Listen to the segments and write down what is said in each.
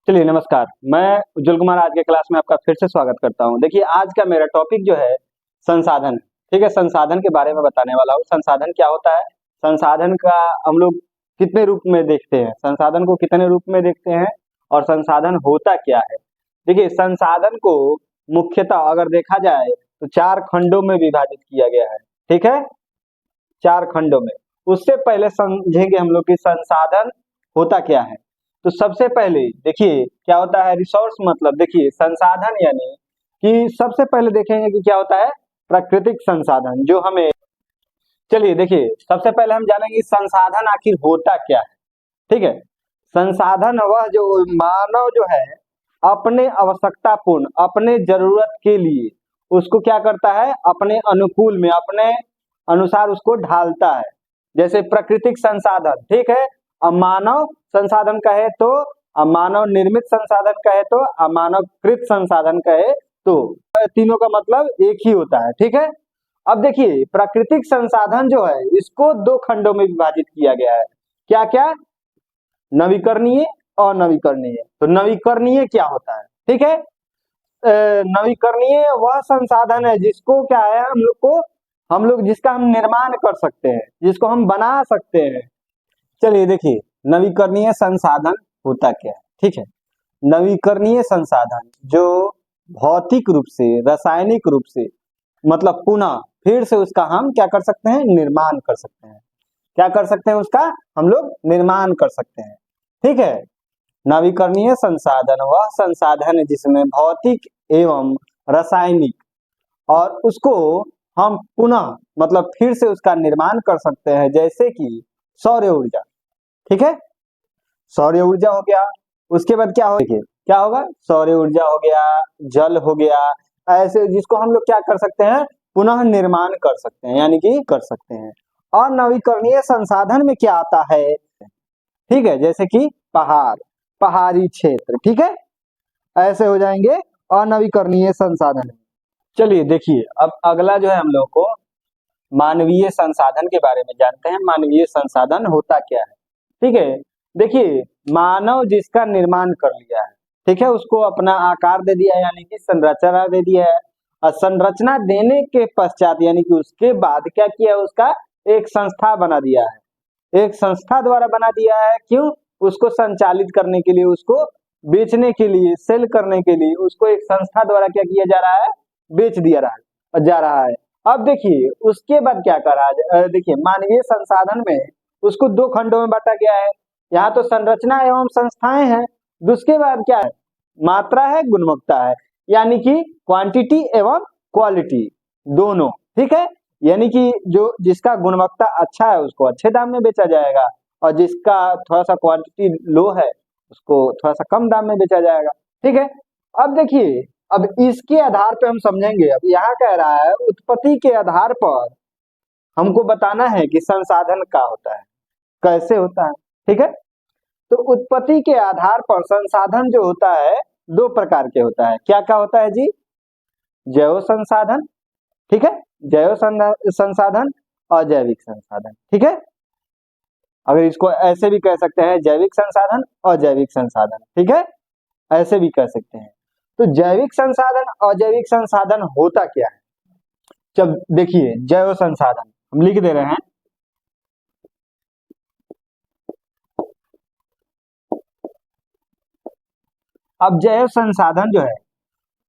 चलिए नमस्कार। मैं उज्जवल कुमार आज के क्लास में आपका फिर से स्वागत करता हूं। देखिए आज का मेरा टॉपिक जो है संसाधन। ठीक है, संसाधन के बारे में बताने वाला हूं। संसाधन क्या होता है, संसाधन का हम लोग कितने रूप में देखते हैं, संसाधन को कितने रूप में देखते हैं और संसाधन होता क्या है। देखिए संसाधन को मुख्यतः अगर देखा जाए तो 4 खंडों में विभाजित किया गया है। ठीक है, 4 खंडों में। उससे पहले समझेंगे हम लोग कि संसाधन होता क्या है। तो सबसे पहले देखिए क्या होता है रिसोर्स, मतलब देखिए संसाधन यानी कि सबसे पहले देखेंगे कि क्या होता है प्राकृतिक संसाधन जो हमें। चलिए देखिए सबसे पहले हम जानेंगे संसाधन आखिर होता क्या है। ठीक है, संसाधन वह जो मानव जो है अपने आवश्यकता पूर्ण अपने जरूरत के लिए उसको क्या करता है, अपने अनुकूल में अपने अनुसार उसको ढालता है। जैसे प्राकृतिक संसाधन, ठीक है, अब मानव संसाधन कहे तो, अब मानव निर्मित संसाधन कहे तो, अब मानवकृत संसाधन कहे तो, तीनों का मतलब एक ही होता है। ठीक है, अब देखिए प्राकृतिक संसाधन जो है इसको 2 खंडों में विभाजित किया गया है। क्या क्या, नवीकरणीय और नवीकरणीय। तो नवीकरणीय क्या होता है, ठीक है, नवीकरणीय वह संसाधन है जिसको क्या है हम लोग जिसका हम निर्माण कर सकते हैं, जिसको हम बना सकते हैं। चलिए देखिए नवीकरणीय संसाधन होता क्या है। ठीक है, नवीकरणीय संसाधन जो भौतिक रूप से रासायनिक रूप से मतलब पुनः फिर से उसका हम क्या कर सकते हैं, निर्माण कर सकते हैं। क्या कर सकते हैं, उसका हम लोग निर्माण कर सकते हैं। ठीक है, नवीकरणीय संसाधन वह संसाधन है जिसमें भौतिक एवं रासायनिक और उसको हम पुनः मतलब फिर से उसका निर्माण कर सकते हैं। जैसे कि सौर ऊर्जा, ठीक है, सौर ऊर्जा हो गया। उसके बाद क्या हो, देखिए क्या होगा, सौर ऊर्जा हो गया, जल हो गया, ऐसे जिसको हम लोग क्या कर सकते हैं, पुनः निर्माण कर सकते हैं, यानी कि कर सकते हैं। और नवीकरणीय संसाधन में क्या आता है, ठीक है, जैसे कि पहाड़ी क्षेत्र, ठीक है, ऐसे हो जाएंगे अनवीकरणीय संसाधन। चलिए देखिए अब अगला जो है हम लोग को मानवीय संसाधन के बारे में जानते हैं। मानवीय संसाधन होता क्या है। ठीक है, देखिए मानव जिसका निर्माण कर लिया है, ठीक है, उसको अपना आकार दे दिया है, यानी कि संरचना दे दिया है। और संरचना देने के पश्चात यानी कि उसके बाद क्या किया है, उसका एक संस्था बना दिया है, एक संस्था द्वारा बना दिया है। क्यों, उसको संचालित करने के लिए, उसको बेचने के लिए, सेल करने के लिए उसको एक संस्था द्वारा क्या किया जा रहा है, बेच दिया रहा जा रहा है। अब देखिए उसके बाद क्या करा, देखिए मानवीय संसाधन में उसको 2 खंडों में बांटा गया है। यहाँ तो संरचना एवं संस्थाएं हैं, उसके बाद क्या है, मात्रा है, गुणवत्ता है, यानी कि क्वांटिटी एवं क्वालिटी दोनों। ठीक है, यानी कि जो जिसका गुणवत्ता अच्छा है उसको अच्छे दाम में बेचा जाएगा और जिसका थोड़ा सा क्वांटिटी लो है उसको थोड़ा सा कम दाम में बेचा जाएगा। ठीक है, अब देखिए अब इसके आधार पे हम समझेंगे। अब यहाँ कह रहा है उत्पत्ति के आधार पर हमको बताना है कि संसाधन क्या होता है, कैसे होता है। ठीक है, तो उत्पत्ति के आधार पर संसाधन जो होता है 2 प्रकार के होता है। क्या क्या होता है जी, जैव संसाधन, ठीक है, जैव संसाधन, अजैविक संसाधन। ठीक है, अगर इसको ऐसे भी कह सकते हैं जैविक संसाधन, अजैविक संसाधन। ठीक है, ऐसे भी कह सकते हैं। तो जैविक संसाधन अजैविक संसाधन होता क्या है। जब देखिए जैव संसाधन हम लिख दे रहे हैं, अब जैव संसाधन जो है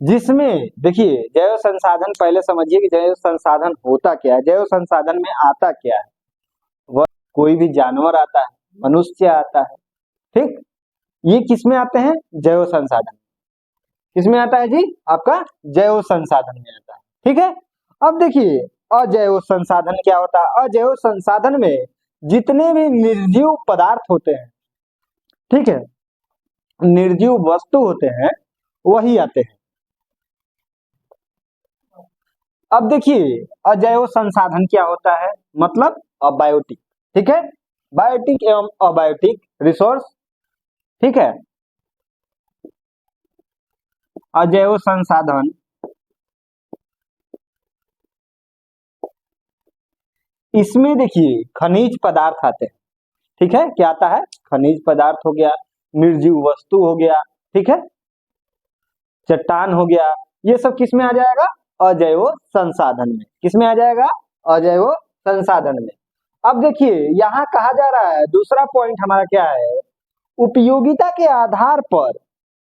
जिसमें देखिए जैव संसाधन, पहले समझिए कि जैव संसाधन होता क्या है, जैव संसाधन में आता क्या है। वह कोई भी जानवर आता है, मनुष्य आता है, ठीक, ये किसमें आते हैं, जैव संसाधन। किसमें आता है जी, आपका जैव संसाधन में आता है। ठीक है, अब देखिए अजैव संसाधन क्या होता है। अजैव संसाधन में जितने भी निर्जीव पदार्थ होते हैं, ठीक है, निर्जीव वस्तु होते हैं, वही आते हैं। अब देखिए अजैव संसाधन क्या होता है, मतलब अबायोटिक। ठीक है, बायोटिक एवं अबायोटिक रिसोर्स। ठीक है, अजैव संसाधन इसमें देखिए खनिज पदार्थ आते हैं। ठीक है, क्या आता है, खनिज पदार्थ हो गया, निर्जीव वस्तु हो गया, ठीक है, चट्टान हो गया, ये सब किस में आ जाएगा? अजैव संसाधन में। किस में आ जाएगा? अजैव संसाधन में। अब देखिए यहाँ कहा जा रहा है, दूसरा पॉइंट हमारा क्या है, उपयोगिता के आधार पर,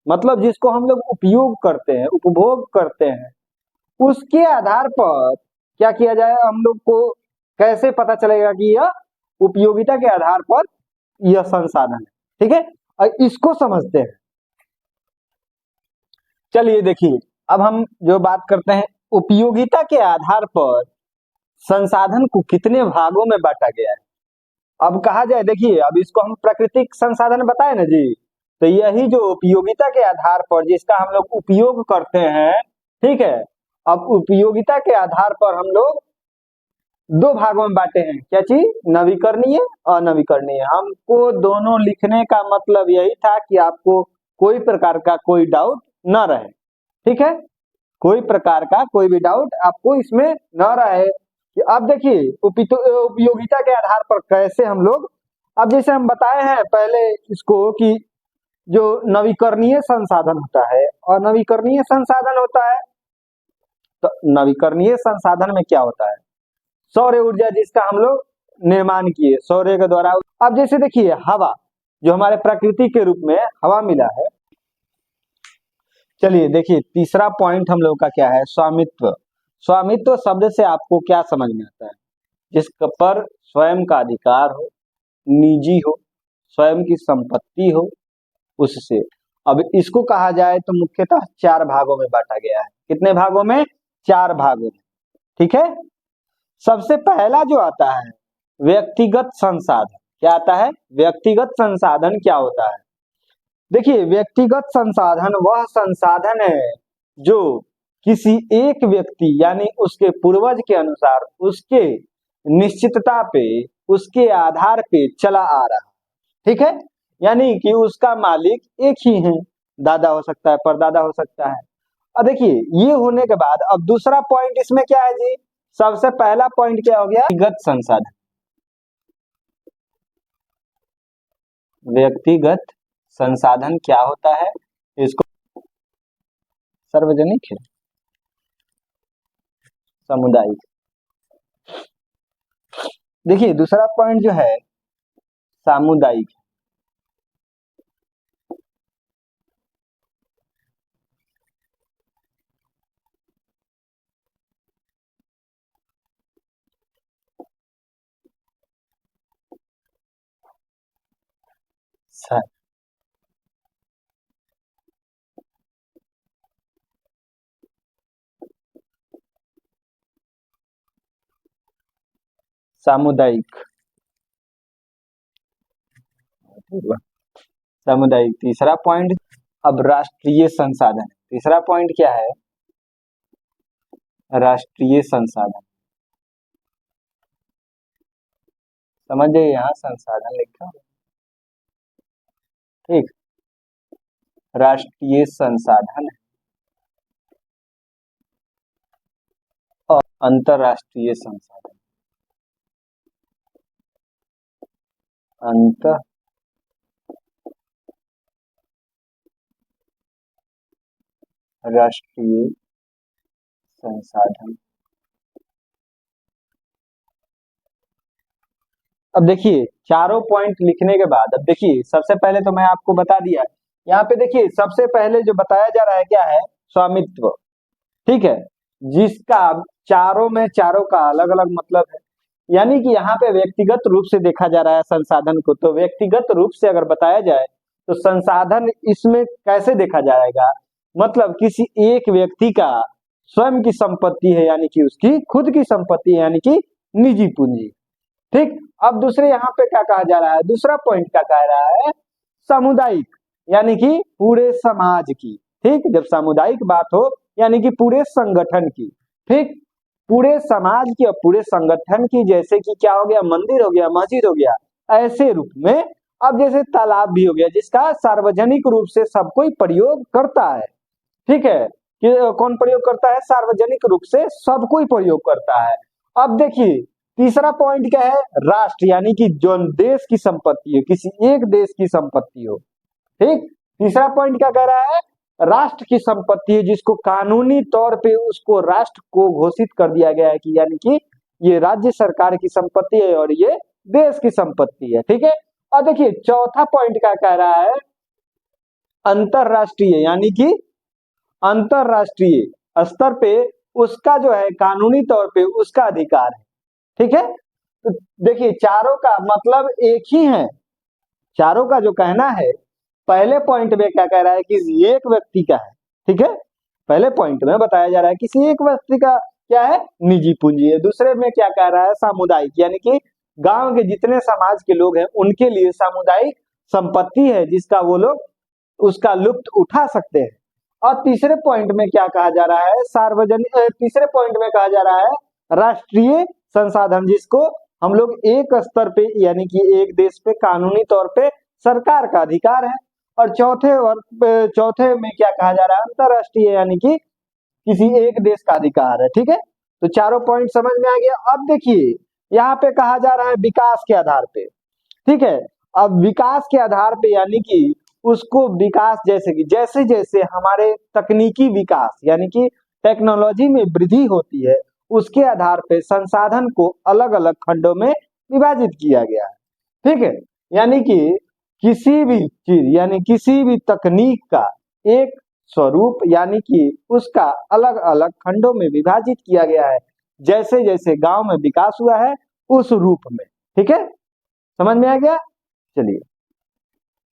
मतलब जिसको हम लोग उपयोग करते हैं, उपभोग करते हैं, उसके आधार पर क्या किया जाए, हम लोग को कैसे पता चलेगा कि यह उपयोगिता के आधार पर यह संसाधन है। ठीक है, और इसको समझते हैं। चलिए देखिए, अब हम जो बात करते हैं, उपयोगिता के आधार पर संसाधन को कितने भागों में बांटा गया है। अब कहा जाए, देखिए अब इसको हम प्राकृतिक संसाधन बताए ना जी, तो यही जो उपयोगिता के आधार पर जिसका हम लोग उपयोग करते हैं, ठीक है, अब उपयोगिता के आधार पर हम लोग दो भागों में बांटे हैं। क्या चीज? नवीकरणीय और अनवीकरणीय। हमको दोनों लिखने का मतलब यही था कि आपको कोई प्रकार का कोई डाउट न रहे। ठीक है, कोई प्रकार का कोई भी डाउट आपको इसमें न रहे कि अब देखिए उपयोगिता के आधार पर कैसे हम लोग, अब जैसे हम बताए हैं पहले इसको कि जो नवीकरणीय संसाधन होता है और नवीकरणीय संसाधन होता है, तो नवीकरणीय संसाधन में क्या होता है, सौर ऊर्जा जिसका हम लोग निर्माण किए सौर्य के द्वारा। अब जैसे देखिए हवा, जो हमारे प्रकृति के रूप में हवा मिला है। चलिए देखिए तीसरा पॉइंट हम लोग का क्या है, स्वामित्व। स्वामित्व शब्द से आपको क्या समझ में आता है? जिस पर स्वयं का अधिकार हो, निजी हो, स्वयं की संपत्ति हो, उससे। अब इसको कहा जाए तो मुख्यतः 4 भागों में बांटा गया है। कितने भागों में? 4 भागों में। ठीक है, सबसे पहला जो आता है व्यक्तिगत संसाधन। क्या आता है? व्यक्तिगत संसाधन क्या होता है? देखिए व्यक्तिगत संसाधन वह संसाधन है जो किसी एक व्यक्ति यानी उसके पूर्वज के अनुसार उसके निश्चितता पे, उसके आधार पे चला आ रहा। ठीक है, यानी कि उसका मालिक एक ही है, दादा हो सकता है, परदादा हो सकता है। अब देखिए ये होने के बाद अब दूसरा पॉइंट इसमें क्या है जी, सबसे पहला पॉइंट क्या हो गया? व्यक्तिगत संसाधन। व्यक्तिगत संसाधन क्या होता है? इसको सार्वजनिक है, सामुदायिक। देखिए दूसरा पॉइंट जो है सामुदायिक। सामुदायिक, सामुदायिक तीसरा पॉइंट। अब राष्ट्रीय संसाधन, तीसरा पॉइंट क्या है? राष्ट्रीय संसाधन। समझिए यहाँ संसाधन लिखा, ठीक, राष्ट्रीय संसाधन और अंतरराष्ट्रीय संसाधन। अंतरराष्ट्रीय संसाधन। अब देखिए चारों पॉइंट लिखने के बाद, अब देखिए सबसे पहले तो मैं आपको बता दिया, यहाँ पे देखिए सबसे पहले जो बताया जा रहा है क्या है? स्वामित्व। ठीक है, जिसका चारों में चारों का अलग अलग मतलब है, यानी कि यहाँ पे व्यक्तिगत रूप से देखा जा रहा है संसाधन को। तो व्यक्तिगत रूप से अगर बताया जाए तो संसाधन इसमें कैसे देखा जाएगा, मतलब किसी एक व्यक्ति का स्वयं की संपत्ति है, यानी कि उसकी खुद की संपत्ति है, यानी कि निजी पूंजी। ठीक, अब दूसरे यहाँ पे क्या कहा जा रहा है, दूसरा पॉइंट क्या कह रहा है? सामुदायिक, यानी कि पूरे समाज की। ठीक, जब सामुदायिक बात हो यानी कि पूरे संगठन की। ठीक, पूरे समाज की और पूरे संगठन की, जैसे कि क्या हो गया? मंदिर हो गया, मस्जिद हो गया, ऐसे रूप में। अब जैसे तालाब भी हो गया जिसका सार्वजनिक रूप से सब कोई प्रयोग करता है। ठीक है, कि कौन प्रयोग करता है? सार्वजनिक रूप से सब कोई प्रयोग करता है। अब देखिए तीसरा पॉइंट क्या है? राष्ट्र, यानी कि जो देश की संपत्ति है, किसी एक देश की संपत्ति हो। ठीक, तीसरा पॉइंट क्या कह रहा है, राष्ट्र की संपत्ति है जिसको कानूनी तौर पे उसको राष्ट्र को घोषित कर दिया गया है कि यानी कि ये राज्य सरकार की संपत्ति है और ये देश की संपत्ति है, ठीक है। और देखिए चौथा पॉइंट क्या कह रहा है, अंतरराष्ट्रीय, यानी कि अंतरराष्ट्रीय स्तर पे उसका जो है कानूनी तौर पे उसका अधिकार है, ठीक है। तो देखिए चारों का मतलब एक ही है, चारों का जो कहना है, पहले पॉइंट में क्या कह रहा है कि एक व्यक्ति का है, ठीक है, पहले पॉइंट में बताया जा रहा है किसी एक व्यक्ति का क्या है, निजी पूंजी है। दूसरे में क्या कह रहा है, सामुदायिक, यानी कि गांव के जितने समाज के लोग हैं उनके लिए सामुदायिक संपत्ति है जिसका वो लोग उसका लुत्फ उठा सकते हैं। और तीसरे पॉइंट में क्या कहा जा रहा है, सार्वजनिक, तीसरे पॉइंट में कहा जा रहा है राष्ट्रीय संसाधन जिसको हम लोग एक स्तर पे यानी कि एक देश पे कानूनी तौर पे सरकार का अधिकार है। और चौथे में क्या कहा जा रहा है, अंतरराष्ट्रीय, यानी कि किसी एक देश का अधिकार है, ठीक है। तो चारों पॉइंट समझ में आ गया। अब देखिए यहाँ पे कहा जा रहा है विकास के आधार पे, ठीक है। अब विकास के आधार पे यानी कि उसको विकास जैसे कि जैसे जैसे हमारे तकनीकी विकास यानी कि टेक्नोलॉजी में वृद्धि होती है उसके आधार पे संसाधन को अलग अलग खंडों में विभाजित किया गया है, ठीक है। यानी कि किसी भी चीज यानी किसी भी तकनीक का एक स्वरूप यानी कि उसका अलग अलग खंडों में विभाजित किया गया है जैसे जैसे गांव में विकास हुआ है उस रूप में, ठीक है। समझ में आ गया, चलिए।